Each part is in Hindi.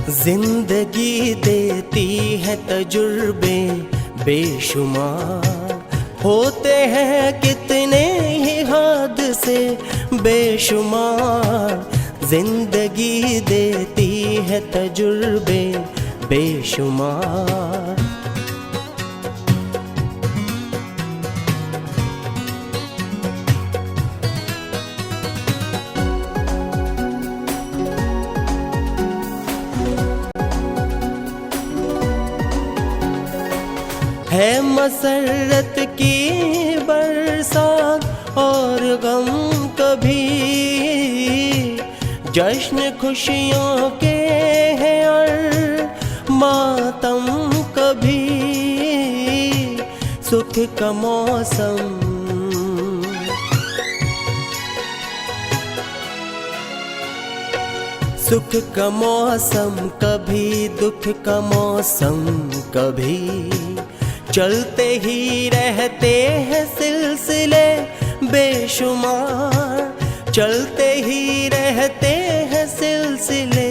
जिंदगी देती है तजुर्बे बेशुमार, होते हैं कितने ही हादसे बेशुमार। जिंदगी देती है तजुर्बे बेशुमार। है मसरत की बरसात और गम कभी, जश्न खुशियों के हैं और मातम कभी। सुख का मौसम सुख का मौसम कभी, दुख का मौसम कभी। चलते ही रहते हैं सिलसिले बेशुमार, चलते ही रहते हैं सिलसिले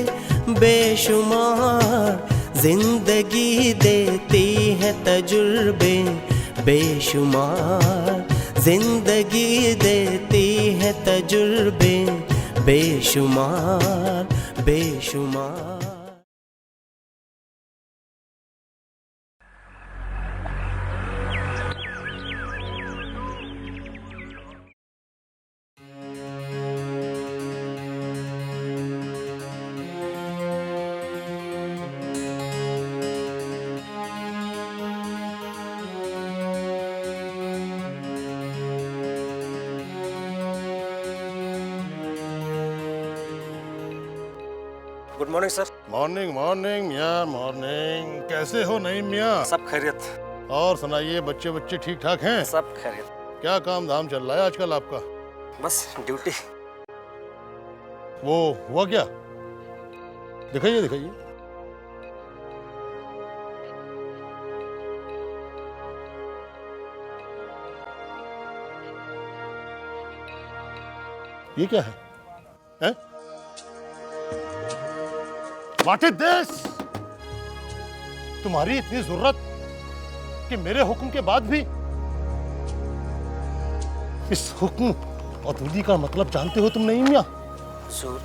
बेशुमार। जिंदगी देती है तजुर्बे बेशुमार, जिंदगी देती है तजुर्बे बेशुमार बेशुमार। Good morning sir. Morning morning मियाँ मॉर्निंग। कैसे हो नईम मियाँ? सब खैरियत। और सुनाइए, बच्चे बच्चे ठीक ठाक हैं? सब खैरियत। क्या काम धाम चल रहा है आजकल आपका? बस ड्यूटी। वो हुआ क्या? दिखाइए दिखाइए। ये क्या है? हैं? What is this? तुम्हारी इतनी जरूरत कि मेरे हुक्म के बाद भी इस हुक्म अदूली का मतलब जानते हो तुम नहीं मियां? सूर,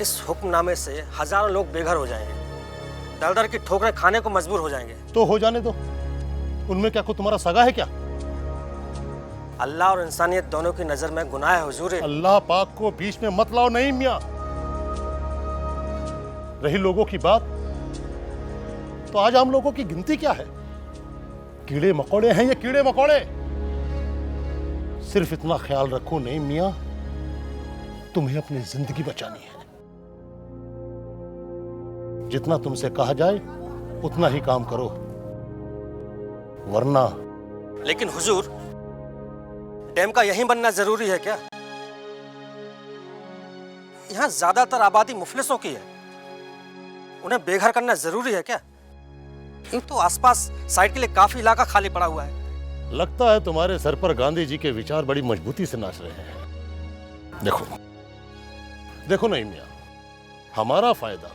इस हुक्मनामे से हजारों लोग बेघर हो जाएंगे, दर दर की ठोकरें खाने को मजबूर हो जाएंगे। तो हो जाने दो। उनमें क्या कोई तुम्हारा सगा है क्या? अल्लाह और इंसानियत दोनों की नजर में गुनाह है हुजूर। अल्लाह पाक को बीच में मत लाओ नहीं मियां। रही लोगों की बात, तो आज हम लोगों की गिनती क्या है? कीड़े मकोड़े हैं ये कीड़े मकोड़े। सिर्फ इतना ख्याल रखो नहीं मियां, तुम्हें अपनी जिंदगी बचानी है। जितना तुमसे कहा जाए उतना ही काम करो, वरना। लेकिन हुजूर, डैम का यहीं बनना जरूरी है क्या? यहां ज्यादातर आबादी मुफलिसों की है, उन्हें बेघर करना जरूरी है क्या? यूं तो आसपास साइड के लिए काफी इलाका खाली पड़ा हुआ है। लगता है तुम्हारे सर पर गांधी जी के विचार बड़ी मजबूती से नाच रहे हैं। देखो देखो नहीं मियां, हमारा फायदा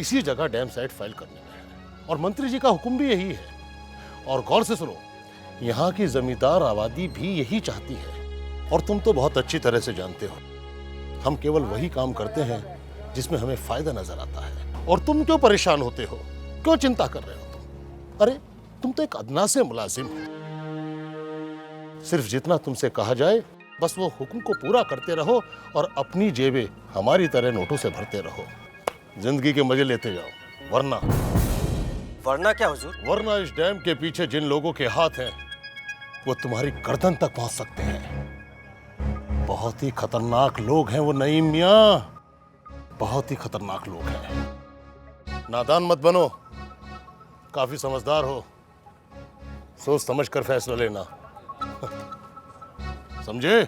इसी जगह डैम साइट फाइल करने में है, और मंत्री जी का हुक्म भी यही है। और गौर से सुनो, यहाँ की जमींदार आबादी भी यही चाहती है। और तुम तो बहुत अच्छी तरह से जानते हो, हम केवल वही काम करते हैं जिसमें हमें फायदा नजर आता है। और तुम क्यों परेशान होते हो, क्यों चिंता कर रहे हो तुम? अरे तुम तो एक अदना से मुलाजिम हो। सिर्फ जितना तुमसे कहा जाए बस वो हुक्म को पूरा करते रहो, और अपनी जेबें हमारी तरह नोटों से भरते रहो। जिंदगी के मजे लेते जाओ, वरना। वरना क्या हुजूर? वरना इस डैम के पीछे जिन लोगों के हाथ हैं वो तुम्हारी गर्दन तक पहुंच सकते हैं। बहुत ही खतरनाक लोग हैं वो नईम मियां, बहुत ही खतरनाक लोग हैं। नादान मत बनो, काफी समझदार हो, सोच समझ कर फैसला लेना। समझे?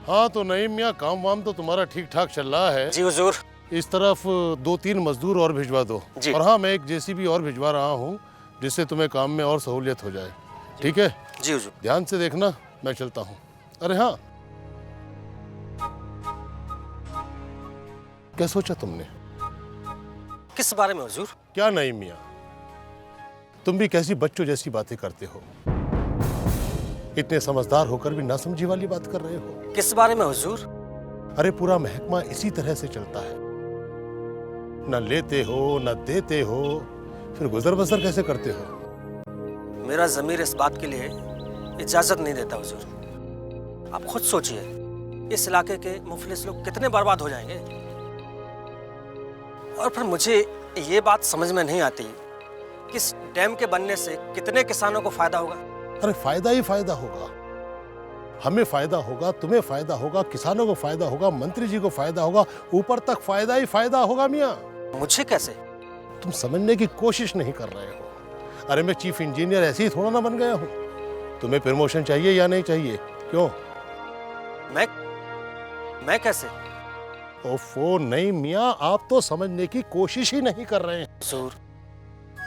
हाँ तो नईम मियाँ, काम वाम तो तुम्हारा ठीक ठाक चल रहा है। जी हुजूर। इस तरफ 2-3 मजदूर और भिजवा दो। जी। और हाँ, मैं एक जेसीबी और भिजवा रहा हूँ जिससे तुम्हें काम में और सहूलियत हो जाए। ठीक है? जी हुजूर। ध्यान से देखना, मैं चलता हूँ। अरे हाँ, क्या सोचा तुमने? किस बारे में हुजूर? क्या नईम मियाँ, तुम भी कैसी बच्चों जैसी बातें करते हो। इतने समझदार होकर भी नासमझी वाली बात कर रहे हो। किस बारे में हुजूर? अरे पूरा महकमा इसी तरह से चलता है, न लेते हो न देते हो, फिर गुजर बसर कैसे करते हो? मेरा ज़मीर इस बात के लिए इजाजत नहीं देता हुजूर। आप खुद सोचिए, इस इलाके के मुफलिस लोग कितने बर्बाद हो जाएंगे। और फिर मुझे ये बात समझ में नहीं आती कि इस डैम के बनने से कितने किसानों को फायदा होगा। अरे फायदा ही फायदा होगा, हमें फायदा होगा, तुम्हें फायदा होगा, किसानों को फायदा होगा, मंत्री जी को फायदा होगा, ऊपर तक फायदा ही फायदा होगा मियाँ। मुझे कैसे? तुम समझने की कोशिश नहीं कर रहे हो। अरे मैं चीफ इंजीनियर ऐसे ही थोड़ा ना बन गया हूँ। तुम्हें प्रमोशन चाहिए या नहीं चाहिए? क्यों? मैं कैसे? ओफो नहीं मियाँ, आप तो समझने की कोशिश ही नहीं कर रहे हैं। हुजूर,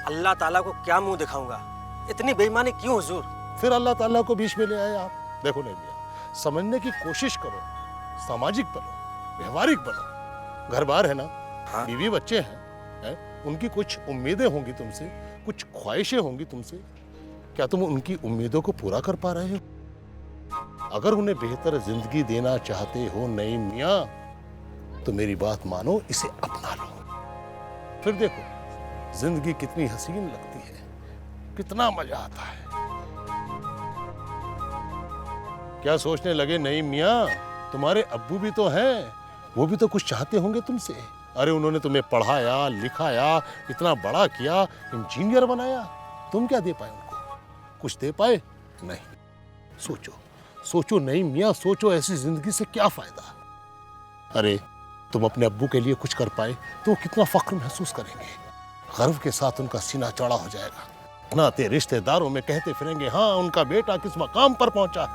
अल्लाह ताला को क्या मुंह दिखाऊंगा? इतनी बेईमानी क्यों हुजूर? फिर अल्लाह ताला को बीच में ले आए आप। देखो नहीं मियाँ, समझने की कोशिश करो, सामाजिक बनो, व्यवहारिक बनो। घर बार है ना, हाँ। बीवी बच्चे हैं, उनकी कुछ उम्मीदें होंगी तुमसे, कुछ ख्वाहिशें होंगी तुमसे। क्या तुम उनकी उम्मीदों को पूरा कर पा रहे हो? अगर उन्हें बेहतर जिंदगी देना चाहते हो नईम मियाँ, तो मेरी बात मानो, इसे अपना लो। फिर देखो जिंदगी कितनी हसीन लगती है, कितना मजा आता है। क्या सोचने लगे नईम मियाँ, तुम्हारे अब्बू भी तो हैं, वो भी तो कुछ चाहते होंगे तुमसे। अरे उन्होंने तुम्हें पढ़ाया लिखाया, इतना बड़ा किया, इंजीनियर बनाया, तुम क्या दे पाए उनको? कुछ दे पाए? नहीं। सोचो सोचो नईम मियाँ, सोचो ऐसी जिंदगी से क्या फायदा। अरे तुम अपने अब्बू के लिए कुछ कर पाए तो वो कितना फख्र महसूस करेंगे, गर्व के साथ उनका सीना चौड़ा हो जाएगा। नाते रिश्तेदारों में कहते फिरेंगे, हाँ उनका बेटा किस मकाम पर पहुंचा।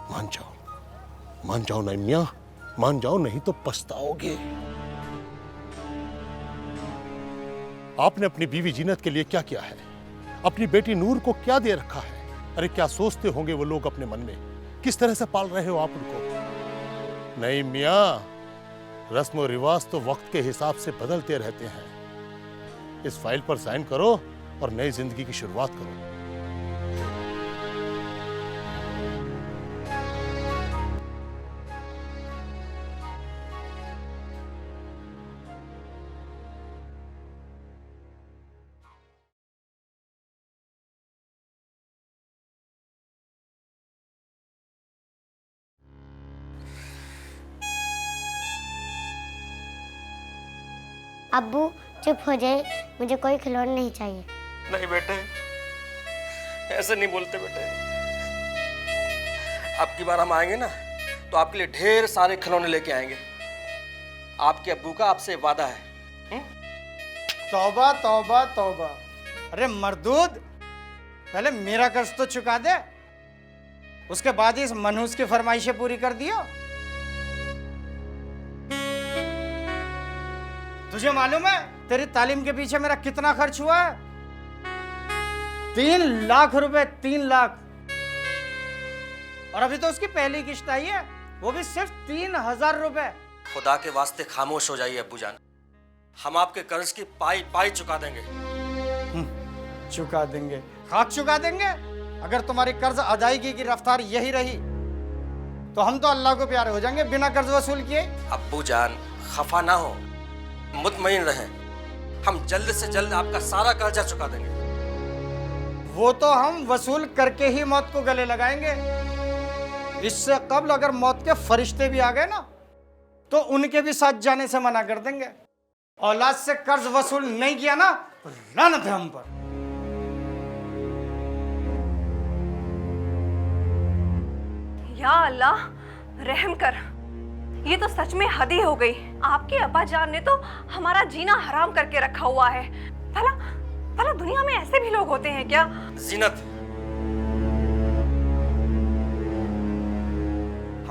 मान जाओ नईम मियाँ, मान जाओ, नहीं तो पछताओगे। आपने अपनी बीवी जीनत के लिए क्या किया है? अपनी बेटी नूर को क्या दे रखा है? अरे क्या सोचते होंगे वो लोग अपने मन में? किस तरह से पाल रहे हो आप उनको? नहीं मियाँ, रस्म और रिवाज तो वक्त के हिसाब से बदलते रहते हैं। इस फाइल पर साइन करो और नई जिंदगी की शुरुआत करो। अब्बू चुप हो जाए, मुझे कोई खिलौना नहीं चाहिए। नहीं बेटे, ऐसे नहीं बोलते बेटे। अब की बार हम आएंगे ना, तो आपके लिए ढेर सारे खिलौने लेके आएंगे। आपके अब्बू का आपसे वादा है। तौबा तौबा तौबा। अरे मर्दूद, पहले मेरा कर्ज तो चुका दे, उसके बाद इस मनहूस की फरमाइशें पूरी कर दियो। तुझे मालूम है तेरी तालीम के पीछे मेरा कितना खर्च हुआ है? 3 लाख रुपए, 3 लाख। और अभी तो उसकी पहली किश्त आई है, वो भी सिर्फ 3000 रुपए। खुदा के वास्ते खामोश हो जाइए अब्बू जान, हम आपके कर्ज की पाई पाई चुका देंगे। चुका देंगे? खाक चुका देंगे। अगर तुम्हारी कर्ज अदायगी की रफ्तार यही रही तो हम तो अल्लाह को प्यारे हो जाएंगे बिना कर्ज वसूल किए। अब्बू जान खफा ना हो, मुतमईन रहें, हम जल्द से जल्द आपका सारा कर्जा चुका देंगे। वो तो हम वसूल करके ही मौत को गले लगाएंगे। इससे कबल अगर मौत के फरिश्ते भी आ गए ना, तो उनके भी साथ जाने से मना कर देंगे। औलाद से कर्ज वसूल नहीं किया ना, तो लानत है हम पर। या अल्लाह रहम कर, ये तो सच में हद ही हो गई। आपके अब्बा जान ने तो हमारा जीना हराम करके रखा हुआ है। भला दुनिया में ऐसे भी लोग होते हैं क्या? जीनत,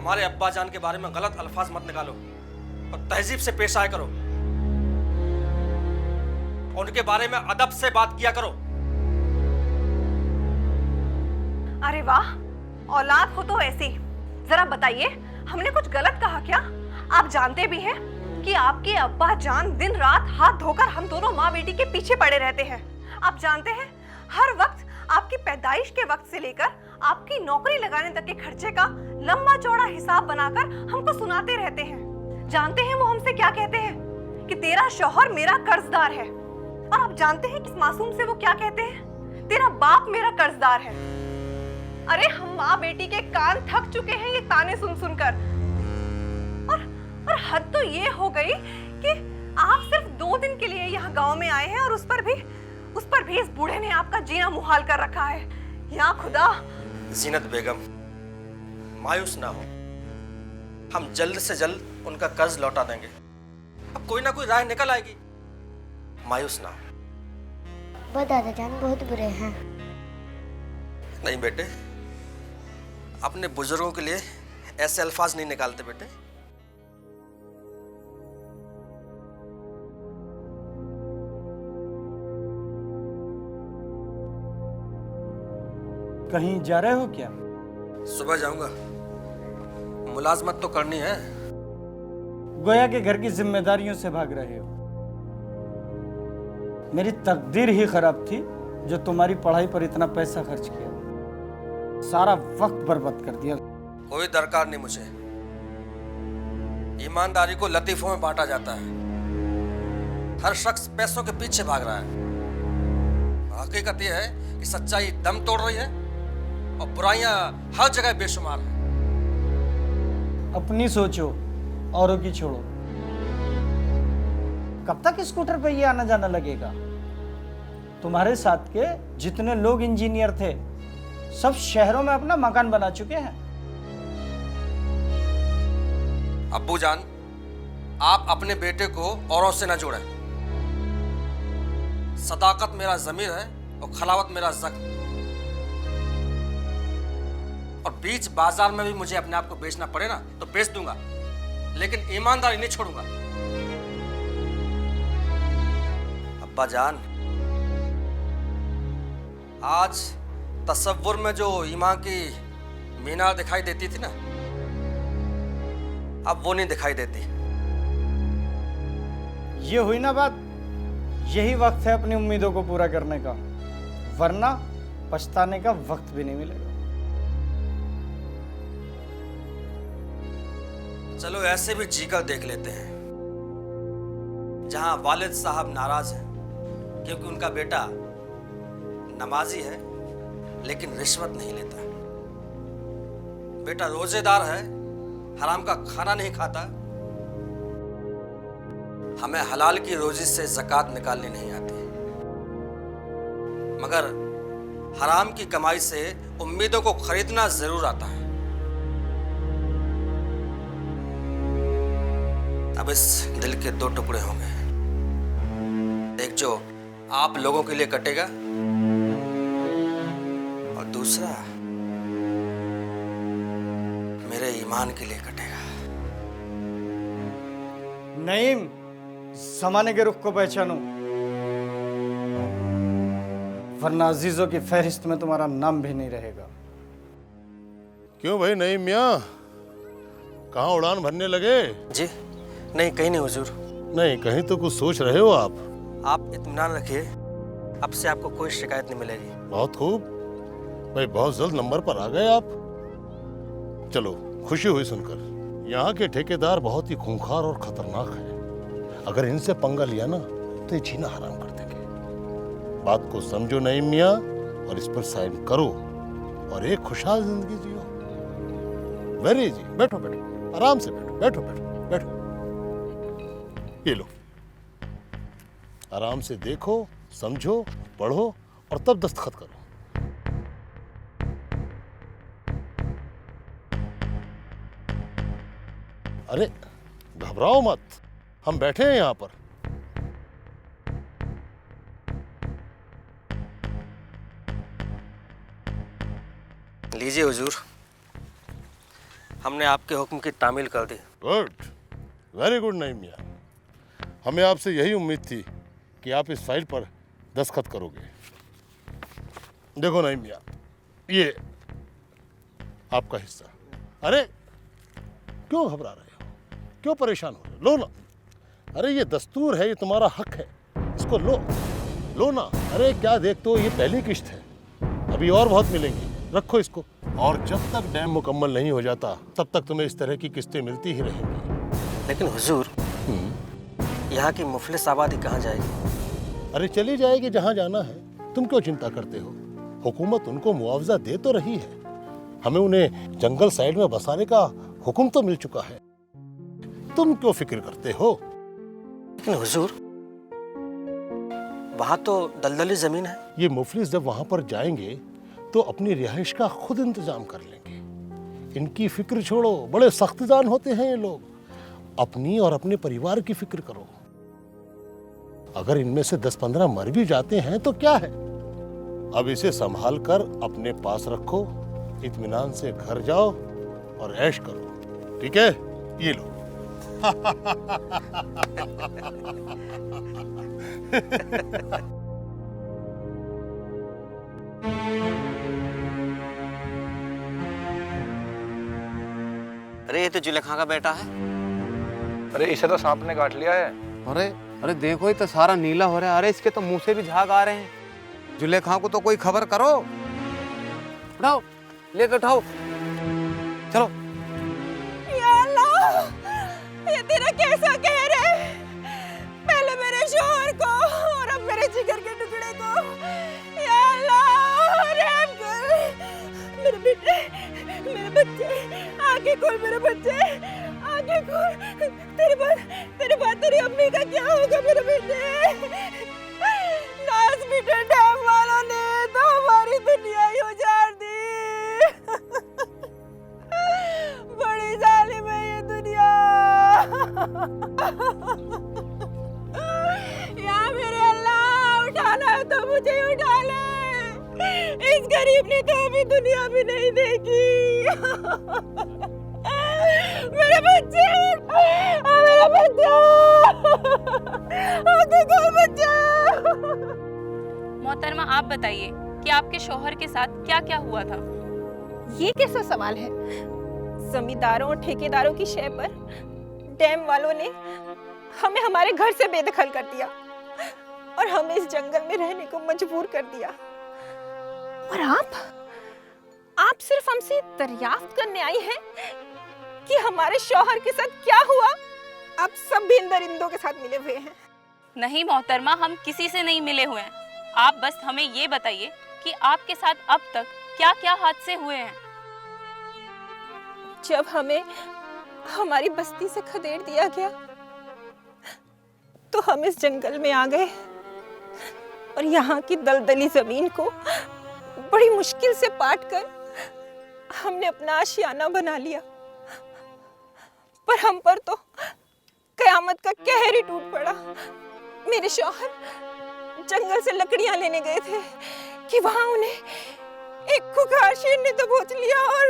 हमारे अब्बा जान के बारे में गलत अल्फाज मत निकालो और तहजीब से पेश आया करो। उनके बारे में अदब से बात किया करो। अरे वाह, औलाद हो तो ऐसी। जरा बताइए, हमने कुछ गलत कहा क्या? आप जानते भी हैं कि आपके अब्बा जान दिन रात हाथ धोकर हम दोनों माँ बेटी के पीछे पड़े रहते हैं। आप जानते हैं, हर वक्त आपकी पैदाइश के वक्त से लेकर आपकी नौकरी लगाने तक के खर्चे का लंबा चौड़ा हिसाब बनाकर हमको सुनाते रहते हैं। जानते हैं वो हमसे क्या कहते हैं? कि तेरा शौहर मेरा कर्जदार है। और आप जानते हैं कि इस मासूम से वो क्या कहते हैं? तेरा बाप मेरा कर्जदार है। अरे हम माँ बेटी के कान थक चुके हैं ये ताने सुन सुनकर। और हद तो ये हो गई कि आप सिर्फ 2 दिन के लिए यहाँ गांव में आए हैं और उस पर भी इस बूढ़े ने आपका जीना मुहाल कर रखा है। या खुदा। जीनत बेगम, मायूस ना हो, हम जल्द से जल्द उनका कर्ज लौटा देंगे। अब कोई ना कोई राह निकल आएगी, मायूस ना हो। वो दादाजान बहुत बुरे हैं। नहीं बेटे, अपने बुजुर्गों के लिए ऐसे अल्फाज नहीं निकालते बेटे। कहीं जा रहे हो क्या? सुबह जाऊंगा, मुलाजमत तो करनी है। गोया के घर की जिम्मेदारियों से भाग रहे हो। मेरी तकदीर ही खराब थी जो तुम्हारी पढ़ाई पर इतना पैसा खर्च किया, सारा वक्त बर्बाद कर दिया। कोई दरकार नहीं मुझे। ईमानदारी को लतीफों में बांटा जाता है। हर शख्स पैसों के पीछे भाग रहा है। हकीकत यह है कि सच्चाई दम तोड़ रही है और बुराइयां हर जगह बेशुमार हैं। अपनी सोचो, औरों की छोड़ो। कब तक स्कूटर पे ये आना जाना लगेगा? तुम्हारे साथ के जितने लोग इंजीनियर थे सब शहरों में अपना मकान बना चुके हैं। अब्बू जान, आप अपने बेटे को औरों से न जोड़ें। सदाकत मेरा ज़मीर है और खलावत मेरा ज़ख्म। और बीच बाजार में भी मुझे अपने आप को बेचना पड़े ना तो बेच दूंगा, लेकिन ईमानदारी नहीं छोड़ूंगा। अब्बा जान, आज तसव्वुर में जो ईमान की मीनार दिखाई देती थी ना, अब वो नहीं दिखाई देती। ये हुई ना बात। यही वक्त है अपनी उम्मीदों को पूरा करने का, वरना पछताने का वक्त भी नहीं मिलेगा। चलो ऐसे भी जीकर देख लेते हैं। जहां वालिद साहब नाराज हैं क्योंकि उनका बेटा नमाजी है लेकिन रिश्वत नहीं लेता, बेटा रोजेदार है, हराम का खाना नहीं खाता, हमें हलाल की रोजी से ज़कात निकालनी नहीं आती, मगर हराम की कमाई से उम्मीदों को खरीदना जरूर आता है। अब इस दिल के 2 टुकड़े होंगे, एक जो आप लोगों के लिए कटेगा और दूसरा मेरे ईमान के लिए कटेगा। नईम, जमाने के रुख को पहचानो, वरना अजीजों की फहरिस्त में तुम्हारा नाम भी नहीं रहेगा। क्यों भाई नईम मियाँ, कहाँ उड़ान भरने लगे? जी नहीं, कहीं नहीं हुजूर। नहीं, कहीं तो कुछ सोच रहे हो आप। आप इत्मीनान रखिए, अब से आपको कोई शिकायत नहीं मिलेगी। बहुत खूब भाई, बहुत जल्द नंबर पर आ गए आप। चलो, खुशी हुई सुनकर। यहाँ के ठेकेदार बहुत ही खूंखार और खतरनाक हैं। अगर इनसे पंगा लिया ना तो ये जीना हराम कर देंगे। बात को समझो नईम मियाँ और इस पर साइन करो और एक खुशहाल जिंदगी जियो। वेरी जी, बैठो बैठो, आराम से बैठो, बैठो बैठो बैठो। ये लो, आराम से देखो, समझो, पढ़ो और तब दस्तखत करो। अरे घबराओ मत, हम बैठे हैं यहां पर। लीजिए हुजूर, हमने आपके हुक्म की तामील कर दी। गुड, वेरी गुड नईम मियां। हमें आपसे यही उम्मीद थी कि आप इस फाइल पर दस्तखत करोगे। देखो नईम मियां, ये आपका हिस्सा। अरे क्यों घबरा रहे हो, क्यों परेशान हो रहे हो? लो ना। अरे ये दस्तूर है, ये तुम्हारा हक है, इसको लो, लो ना। अरे क्या देखते हो, ये पहली किश्त है, अभी और बहुत मिलेंगी, रखो इसको। और जब तक डैम मुकम्मल नहीं हो जाता तब तक तुम्हें इस तरह की किस्तें मिलती ही रहेंगी। लेकिन हुजूर, यहाँ की मुफलिस आबादी कहाँ जाएगी? अरे चली जाएगी जहां जाना है, तुम क्यों चिंता करते हो? हुकूमत उनको मुआवजा दे तो रही है, हमें उन्हें जंगल साइड में बसाने का हुक्म तो मिल चुका है, तुम क्यों फिक्र करते हो? लेकिन हुजूर, वहाँ तो दलदली जमीन है। ये मुफलिस जब वहां पर जाएंगे तो अपनी रिहाइश का खुद इंतजाम कर लेंगे। इनकी फिक्र छोड़ो, बड़े सख्त जान होते हैं ये लोग। अपनी और अपने परिवार की फिक्र करो। अगर इनमें से 10-15 मर भी जाते हैं तो क्या है, अब इसे संभाल कर अपने पास रखो, इत्मीनान से घर जाओ और ऐश करो, ठीक है? ये लो। अरे ये तो जुलेखा का बेटा है। अरे इसे तो सांप ने काट लिया है। अरे अरे देखो, ये तो सारा नीला हो रहा है। अरे इसके तो मुंह से भी झाग आ रहे हैं। जुलेखा को तो कोई खबर करो। उठाओ, लेकर उठाओ, चलो। या अल्लाह, ये तेरा कैसा कहर है? पहले मेरे शोहर को और अब मेरे जिगर के टुकड़े को। या अल्लाह, रहम कर। मेरे बेटे, मेरे बच्चे, आगे खोल मेरे बच्चे, आगे खोल। तेरे बाद तेरी अम्मी का क्या होगा मेरे बेटे? नाज बेटे, डैम वालों ने तो हमारी दुनिया ही उजाड़ दी। बड़ी जालिम है ये दुनिया। या मेरे अल्लाह, उठाना है तो मुझे उठा ले। इस गरीब ने तो अभी दुनिया भी नहीं देखी। मेरे बच्चे, मेरा बच्चा, आगे खोल बच्चा। मोहतरमा, आप बताइए कि आपके शौहर के साथ क्या क्या हुआ था? ये कैसा सवाल है? जमींदारों और ठेकेदारों की शय पर डैम वालों ने हमें हमारे घर से बेदखल कर दिया और हमें इस जंगल में रहने को मजबूर कर दिया। और आप सिर्फ हमसे दरियाफ्त करने आई हैं कि हमारे शौहर के साथ क्या हुआ? आप सब भी इन दरिंदों के साथ मिले हुए हैं। नहीं मोहतरमा, हम किसी से नहीं मिले हुए हैं। आप बस हमें ये बताइए कि आपके साथ अब तक क्या क्या हादसे हुए हैं। जब हमें हमारी बस्ती से खदेड़ दिया गया तो हम इस जंगल में आ गए और यहाँ की दलदली जमीन को बड़ी मुश्किल से पाट कर हमने अपना आशियाना बना लिया। पर हम पर तो कयामत का कहर ही टूट पड़ा। मेरे शौहर जंगल से लकड़ियां लेने गए थे कि वहां उन्हें एक खुखार शेर ने दबोच लिया और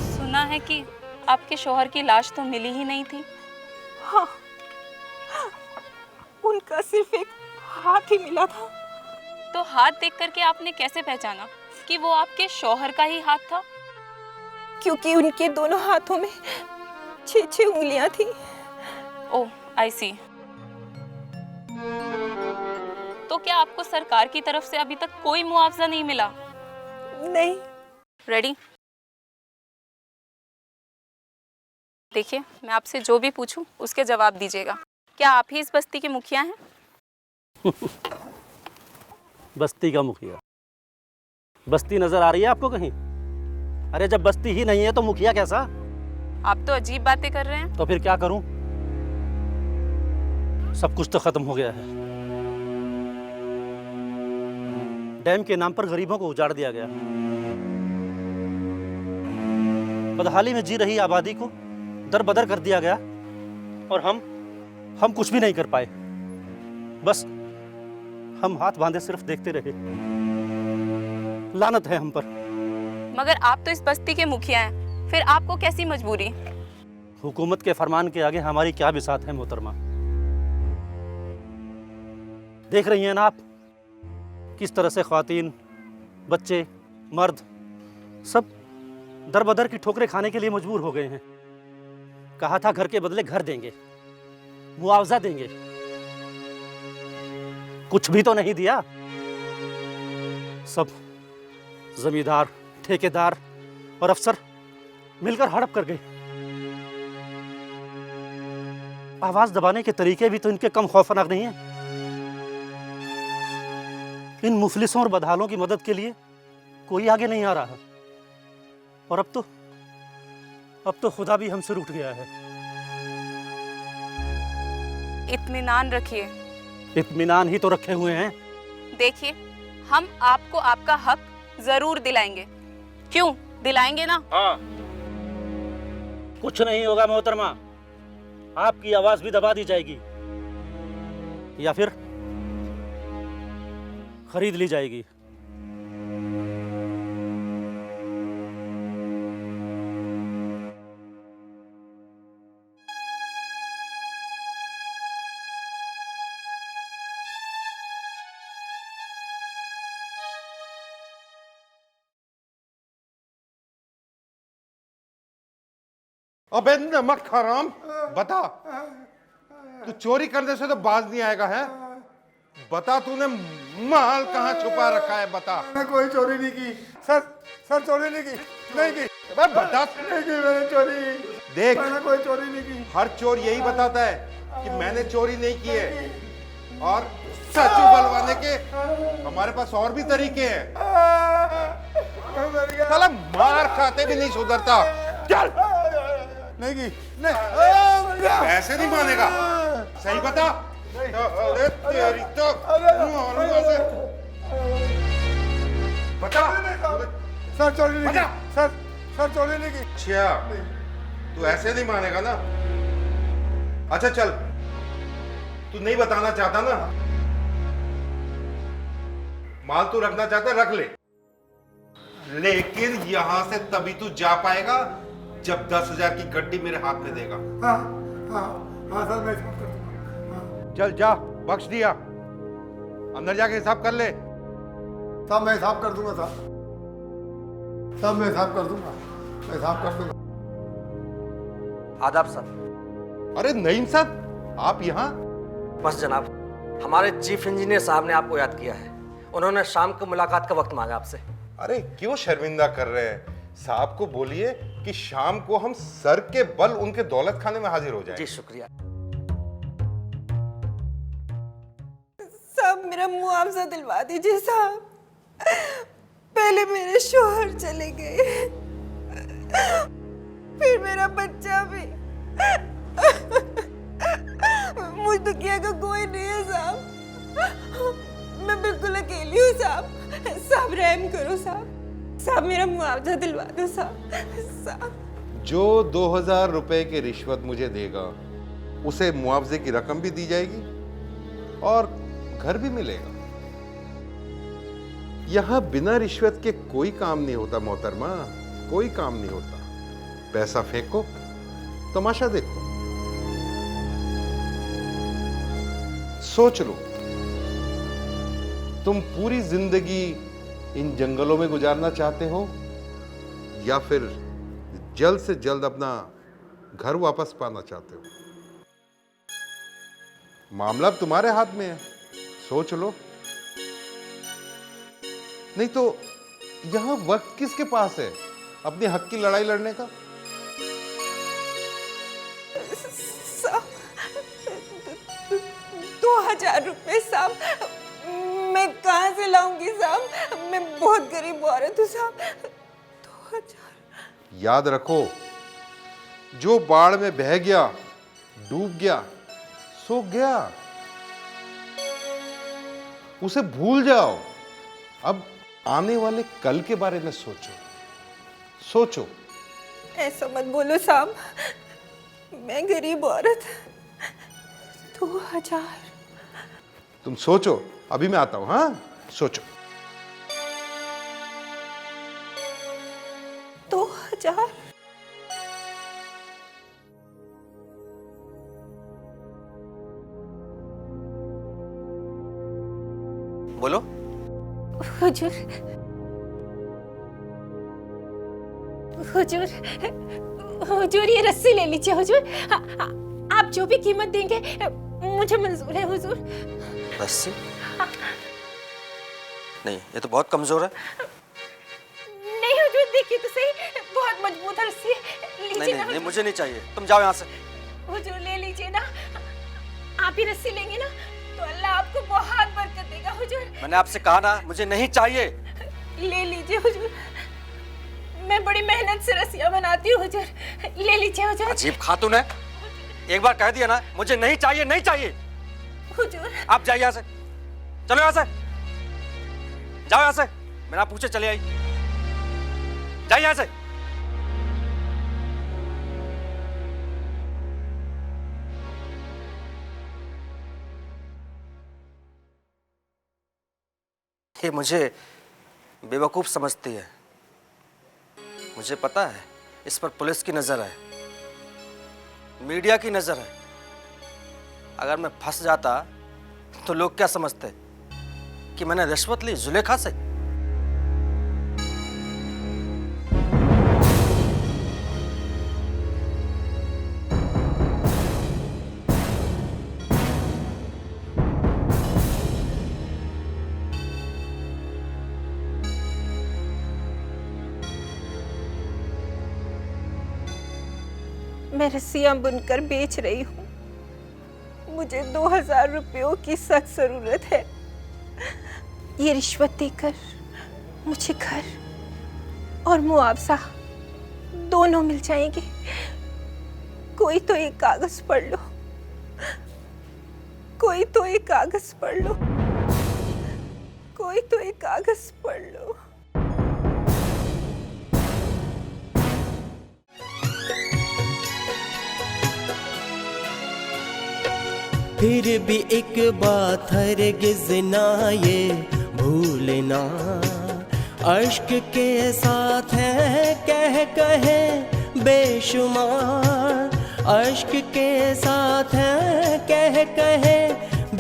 सुना है कि आपके शौहर की लाश तो मिली ही नहीं थी। हाँ, उनका सिर्फ एक हाथ ही मिला था। तो हाथ देख करके आपने कैसे पहचाना कि वो आपके शौहर का ही हाथ था? क्योंकि उनके दोनों हाथों में 6 उंगलियां थी। ओह, आई सी। तो क्या आपको सरकार की तरफ से अभी तक कोई मुआवजा नहीं मिला? नहीं। रेडी? देखिए, मैं आपसे जो भी पूछूं उसके जवाब दीजिएगा। क्या आप ही इस बस्ती के मुखिया हैं? बस्ती का मुखिया? बस्ती नजर आ रही है आपको कहीं? अरे जब बस्ती ही नहीं है तो मुखिया कैसा? आप तो अजीब बातें कर रहे हैं। तो फिर क्या करूं? सब कुछ तो खत्म हो गया है। डैम के नाम पर गरीबों को उजाड़ दिया गया। बदहाली में जी रही आबादी को दर बदर कर दिया गया और हम कुछ भी नहीं कर पाए। बस हम हाथ बांधे सिर्फ देखते रहे। लानत है हम पर। मगर आप तो इस बस्ती के मुखिया हैं, फिर आपको कैसी मजबूरी? हुकूमत के फरमान के आगे हमारी क्या बिसात है मोहतरमा। देख रही हैं ना आप किस तरह से ख्वातीन, बच्चे, मर्द सब दर बदर की ठोकरें खाने के लिए मजबूर हो गए हैं। कहा था घर के बदले घर देंगे, मुआवजा देंगे, कुछ भी तो नहीं दिया। सब जमींदार, ठेकेदार और अफसर मिलकर हड़प कर गए। आवाज दबाने के तरीके भी तो इनके कम खौफनाक नहीं हैं। इन मुफलिसों और बदहालों की मदद के लिए कोई आगे नहीं आ रहा। और अब तो खुदा भी हमसे रूठ गया है। इत्मीनान रखिए। इत्मीनान ही तो रखे हुए हैं। देखिए, हम आपको आपका हक जरूर दिलाएंगे। क्यों दिलाएंगे ना? हाँ। कुछ नहीं होगा मोहतरमा, आपकी आवाज भी दबा दी जाएगी या फिर खरीद ली जाएगी। अबे नमक हराम, बता तू चोरी करने से तो बाज नहीं आएगा है? बता तूने माल कहाँ छुपा रखा है, बता। मैंने कोई चोरी नहीं की सर। सर चोरी नहीं की, नहीं की। बता। नहीं की मैंने चोरी। देख, मैंने कोई चोरी नहीं की। हर चोर यही बताता है कि मैंने चोरी नहीं की है, और सच उगलवाने के हमारे पास और भी तरीके हैं। साला मार खाते भी नहीं सुधरता। चल। नहीं की, नहीं। ऐसे नहीं मानेगा, सही बता। अरे तेरी तो मारूंगा से। बता। सर चोरी नहीं की। सर चोरी नहीं की। अच्छा, तू ऐसे नहीं मानेगा ना? अच्छा चल, तू नहीं बताना चाहता ना, माल तू रखना चाहता है रख ले, लेकिन यहां से तभी तू जा पाएगा जब 10,000 की गड्डी मेरे हाथ में देगा। हाँ सर, मैं हिसाब कर दूंगा। चल जा, बख्श दिया। अंदर जाके हिसाब कर ले। साहब मैं हिसाब कर दूंगा साहब मैं हिसाब कर दूंगा, मैं हिसाब कर दूंगा। आदाब साहब। अरे नईम साहब, आप यहाँ? बस जनाब, हमारे चीफ इंजीनियर साहब ने आपको याद किया है। उन्होंने शाम को मुलाकात का वक्त मांगा आपसे। अरे क्यों शर्मिंदा कर रहे हैं? साहब को बोलिए कि शाम को हम सर के बल उनके दौलत खाने में हाजिर हो जाएं। जी शुक्रिया। साहब मेरा मुआवजा दिलवा दीजिए साहब। पहले मेरे शोहर चले गए, फिर मेरा बच्चा भी। मुझ दुखिया का कोई नहीं है साहब, मैं बिल्कुल अकेली हूँ साहब। साहब रहम करो साहब, साहब मेरा मुआवजा दिलवा दो साहब। जो 2,000 रुपए की रिश्वत मुझे देगा उसे मुआवजे की रकम भी दी जाएगी और घर भी मिलेगा। यहां बिना रिश्वत के कोई काम नहीं होता मोहतरमा, कोई काम नहीं होता। पैसा फेंको, तमाशा देखो। सोच लो, तुम पूरी जिंदगी इन जंगलों में गुजारना चाहते हो या फिर जल्द से जल्द अपना घर वापस पाना चाहते हो? मामला अब तुम्हारे हाथ में है, सोच लो। नहीं तो यहां वक्त किसके पास है अपने हक की लड़ाई लड़ने का? साहब 2,000 रुपए साहब मैं कहाँ से लाऊंगी साहब? मैं बहुत गरीब औरत हूँ साहब। 2,000। याद रखो, जो बाढ़ में बह गया, डूब गया, सो गया। उसे भूल जाओ। अब आने वाले कल के बारे में सोचो। ऐसा मत बोलो साहब, मैं गरीब औरत। 2,000। तुम सोचो, अभी मैं आता हूं। हाँ सोचो। 2,000। हुजूर, हुजूर, हुजूर ये रस्सी ले लीजिए हुजूर। आप जो भी कीमत देंगे मुझे मंजूर है हुजूर। रस्सी? नहीं, ये तो बहुत कमजोर है। नहीं हुजूर, देखिए तो सही, बहुत मजबूत है रस्सी। लीजिए ना। नहीं, मुझे नहीं चाहिए, तुम जाओ यहाँ से। हुजूर ले लीजिए ना, आप ही रस्सी लेंगे ना तो अल्लाह आपको बहुत बरकत देगा हुजूर। मैंने आपसे कहा ना, मुझे नहीं चाहिए। ले लीजिए हुजूर, मैं बड़ी मेहनत से रस्सियां बनाती हूँ हुजूर, ले लीजिए हुजूर। अजीब खातून है, एक बार कह दिया ना मुझे नहीं चाहिए, नहीं चाहिए। हुजूर आप जाइए यहाँ से, चलो यहाँ से, जाओ यहाँ से, मैंने आप पूछे चले आई, जाइए यहाँ से। ये मुझे बेवकूफ समझती है, मुझे पता है इस पर पुलिस की नजर है, मीडिया की नजर है। अगर मैं फंस जाता तो लोग क्या समझते कि मैंने रिश्वत ली जुलेखा से। मैं रस्सियां बुनकर बेच रही हूँ, मुझे 2000 रुपयों की सख्त जरूरत है। ये रिश्वत देकर मुझे घर और मुआवजा दोनों मिल जाएंगे। कोई तो एक कागज पढ़ लो, कोई तो एक कागज पढ़ लो, कोई तो एक कागज पढ़ लो। फिर भी एक बात हरगिज ना ये भूलना, अश्क के साथ है कहे बेशुमार, अश्क के साथ है कहे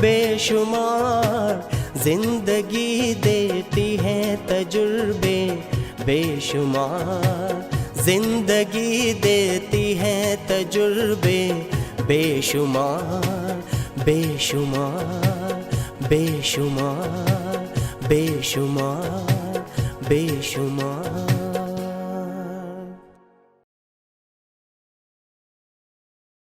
बेशुमार, जिंदगी देती है तजुर्बे बेशुमार, जिंदगी देती है तजुर्बे बेशुमार, बेशुमार, बेशुमार, बेशुमार, बेशुमार।